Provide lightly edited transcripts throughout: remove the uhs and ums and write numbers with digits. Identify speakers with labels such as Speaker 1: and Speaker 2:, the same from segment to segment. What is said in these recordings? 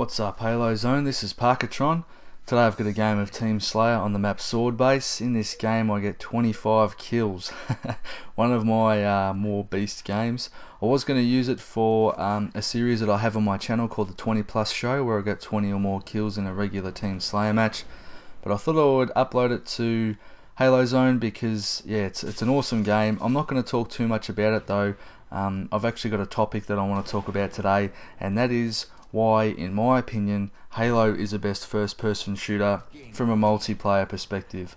Speaker 1: What's up, Halo Zone? This is Parkatron. Today I've got a game of Team Slayer on the map Sword Base. In this game I get 25 kills. One of my more beast games. I was going to use it for a series that I have on my channel called the 20 Plus Show, where I get 20 or more kills in a regular Team Slayer match. But I thought I would upload it to Halo Zone because yeah, it's an awesome game. I'm not going to talk too much about it though. I've actually got a topic that I want to talk about today, and that is why, in my opinion, Halo is the best first-person shooter from a multiplayer perspective.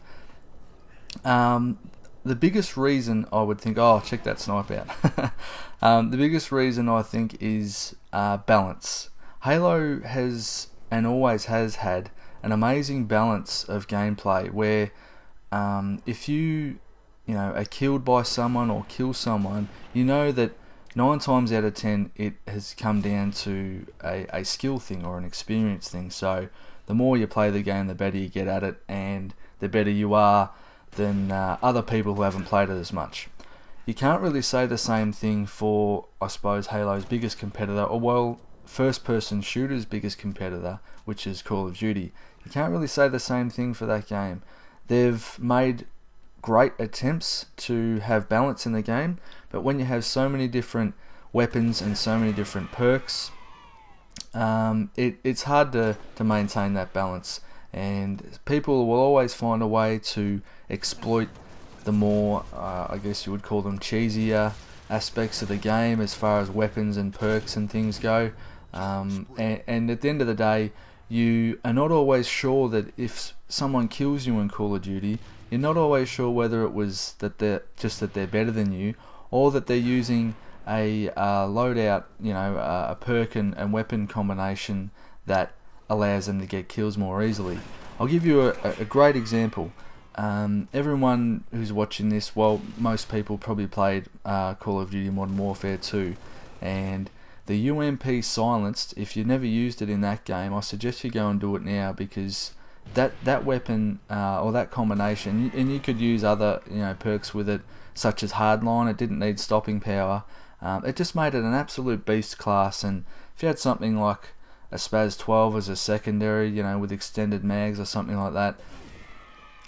Speaker 1: The biggest reason I would think, oh, check that snipe out. The biggest reason I think is balance. Halo has and always has had an amazing balance of gameplay where if you are killed by someone or kill someone, you know that 9 times out of 10 it has come down to a skill thing or an experience thing. So the more you play the game, the better you get at it, and the better you are than other people who haven't played it as much. You can't really say the same thing for, I suppose, Halo's biggest competitor, or well, first person shooter's biggest competitor, which is Call of Duty. You can't really say the same thing for that game. They've made great attempts to have balance in the game, but when you have so many different weapons and so many different perks, it's hard to maintain that balance, and people will always find a way to exploit the more, I guess you would call them, cheesier aspects of the game as far as weapons and perks and things go, and at the end of the day, you are not always sure that if someone kills you in Call of Duty, you're not always sure whether it was that they're better than you, or that they're using a loadout, a perk and weapon combination that allows them to get kills more easily. I'll give you a great example. Everyone who's watching this, well, most people probably played Call of Duty Modern Warfare 2, and the UMP silenced, if you've never used it in that game, I suggest you go and do it now, because that weapon or that combination, and you could use other perks with it, such as hardline. It didn't need stopping power. It just made it an absolute beast class. And if you had something like a Spaz 12 as a secondary, with extended mags or something like that,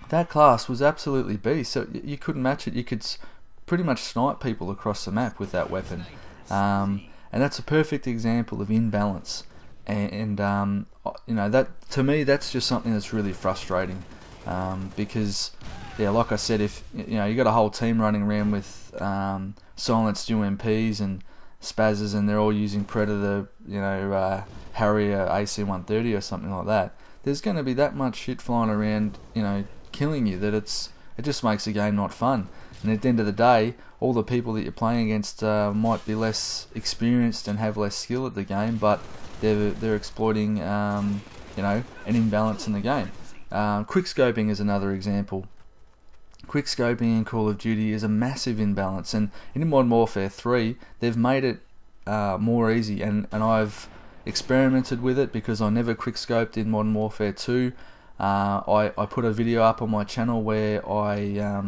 Speaker 1: that class was absolutely beast. So you couldn't match it. You could pretty much snipe people across the map with that weapon. And that's a perfect example of imbalance. And that, to me, that's just something that's really frustrating, because yeah, like I said, if you got a whole team running around with silenced UMPs and Spazzes, and they're all using Predator, Harrier AC-130 or something like that, there's going to be that much shit flying around, killing you, that it just makes the game not fun. And at the end of the day, all the people that you're playing against might be less experienced and have less skill at the game, but they're exploiting an imbalance in the game. Quickscoping is another example. Quickscoping in Call of Duty is a massive imbalance, and in Modern Warfare 3 they've made it more easy, and I've experimented with it because I never quickscoped in Modern Warfare 2. I put a video up on my channel where I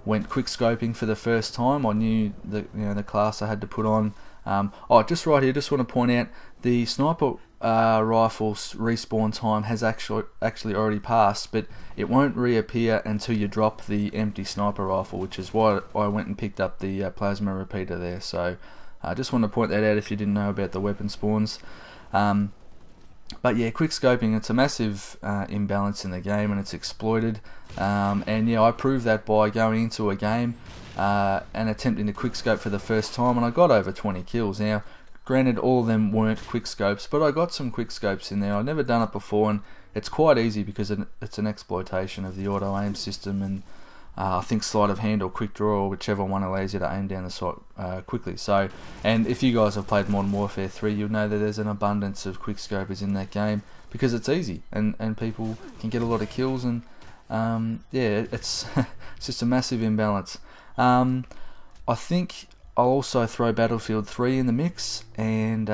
Speaker 1: went quickscoping for the first time. I knew the class I had to put on. Just right here, just want to point out the sniper rifle's respawn time has actually already passed, but it won't reappear until you drop the empty sniper rifle, which is why I went and picked up the plasma repeater there. So I just want to point that out if you didn't know about the weapon spawns. But yeah, quickscoping, it's a massive imbalance in the game, and it's exploited. And yeah, I proved that by going into a game and attempting to quickscope for the first time, and I got over 20 kills. Now, granted, all of them weren't quickscopes, but I got some quickscopes in there. I'd never done it before, and it's quite easy because it's an exploitation of the auto aim system, and I think sleight of hand or quick draw, or whichever one allows you to aim down the sight quickly. So, and if you guys have played Modern Warfare 3, you'll know that there's an abundance of quickscopers in that game because it's easy, and people can get a lot of kills, and yeah, it's just a massive imbalance. I think I'll also throw Battlefield 3 in the mix, and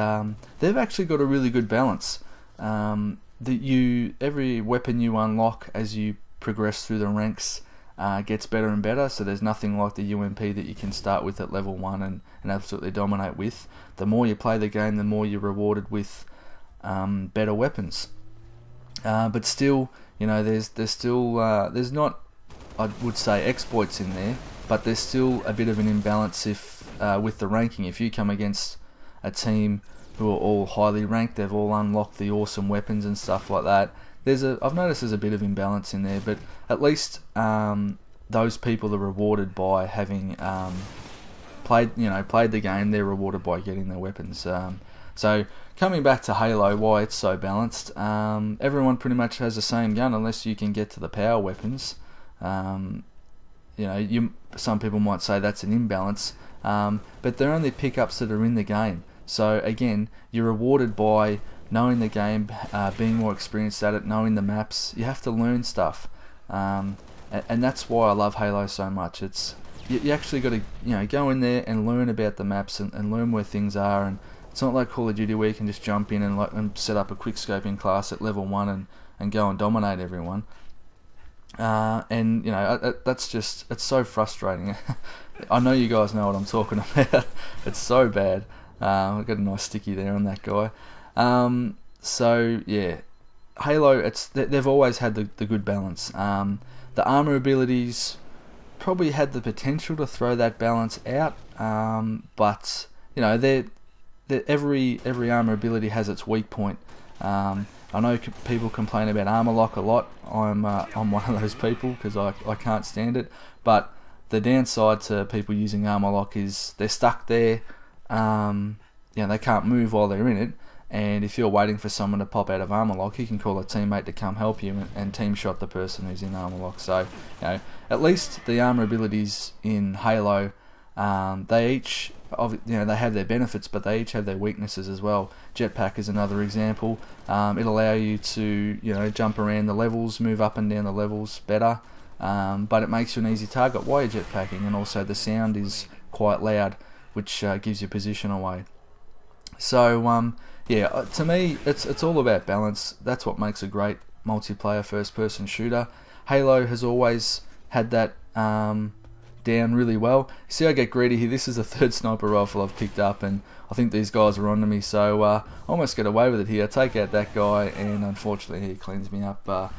Speaker 1: they've actually got a really good balance. Every weapon you unlock as you progress through the ranks gets better and better, so there's nothing like the UMP that you can start with at level 1 and absolutely dominate with. The more you play the game, the more you're rewarded with better weapons. But still, you know, there's not, I would say, exploits in there, but there's still a bit of an imbalance if with the ranking. If you come against a team who are all highly ranked, they've all unlocked the awesome weapons and stuff like that. I've noticed there's a bit of imbalance in there, but at least those people are rewarded by having played the game. They're rewarded by getting their weapons. So coming back to Halo, why it's so balanced, everyone pretty much has the same gun unless you can get to the power weapons. Some people might say that's an imbalance, but they're only pickups that are in the game. So again, you're rewarded by knowing the game, being more experienced at it, knowing the maps. You have to learn stuff, and that's why I love Halo so much. You actually got to go in there and learn about the maps and learn where things are. And it's not like Call of Duty where you can just jump in and set up a quickscoping class at level 1 and go and dominate everyone. That's just, it's so frustrating. I know you guys know what I'm talking about. It's so bad. I've got a nice sticky there on that guy. So yeah, Halo, they've always had the good balance. The armor abilities probably had the potential to throw that balance out, but every armor ability has its weak point. I know people complain about armor lock a lot. I'm one of those people because I can't stand it. But the downside to people using armor lock is they're stuck there. They can't move while they're in it. And if you're waiting for someone to pop out of armor lock, you can call a teammate to come help you and team shot the person who's in armor lock. So, at least the armor abilities in Halo, they each, they have their benefits, but they each have their weaknesses as well. Jetpack is another example. It'll allow you to, jump around the levels, move up and down the levels better, but it makes you an easy target while you're jetpacking, and also the sound is quite loud, which gives you position away. So, to me, it's all about balance. That's what makes a great multiplayer first-person shooter. Halo has always had that down really well. See, I get greedy here. This is the third sniper rifle I've picked up, and I think these guys are onto me, so I almost get away with it here. I take out that guy, and unfortunately he cleans me up, but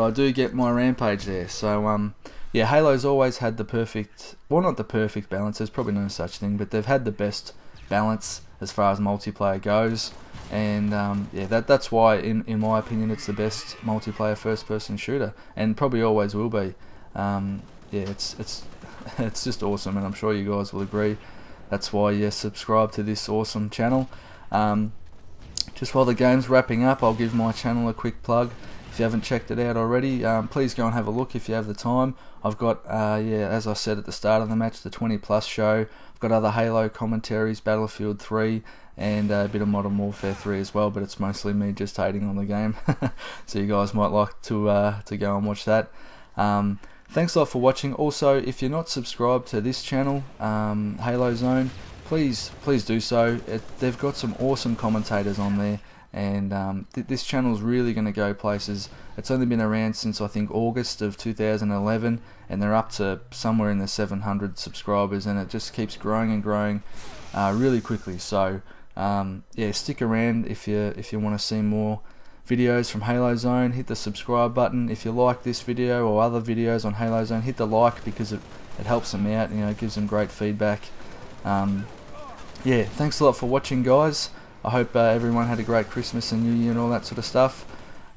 Speaker 1: I do get my rampage there. So Halo's always had the perfect, well, not the perfect balance, there's probably no such thing, but they've had the best balance as far as multiplayer goes. And that's why, in my opinion, it's the best multiplayer first-person shooter, and probably always will be. It's just awesome, and I'm sure you guys will agree. That's why you subscribe to this awesome channel. Just while the game's wrapping up, I'll give my channel a quick plug. If you haven't checked it out already, please go and have a look if you have the time. I've got, as I said at the start of the match, the 20+ show. I've got other Halo commentaries, Battlefield 3, and a bit of Modern Warfare 3 as well, but it's mostly me just hating on the game. So you guys might like to go and watch that. Thanks a lot for watching. Also, if you're not subscribed to this channel, Halo Zone, please do so. They've got some awesome commentators on there, and this channel is really going to go places. It's only been around since I think August of 2011, and they're up to somewhere in the 700 subscribers, and it just keeps growing and growing really quickly. So stick around if you want to see more videos from Halo Zone. Hit the subscribe button. If you like this video or other videos on Halo Zone, hit the like, because it helps them out, it gives them great feedback. Thanks a lot for watching, guys. I hope everyone had a great Christmas and New Year and all that sort of stuff.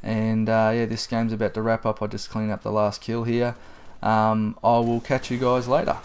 Speaker 1: And this game's about to wrap up. I just clean up the last kill here. I will catch you guys later.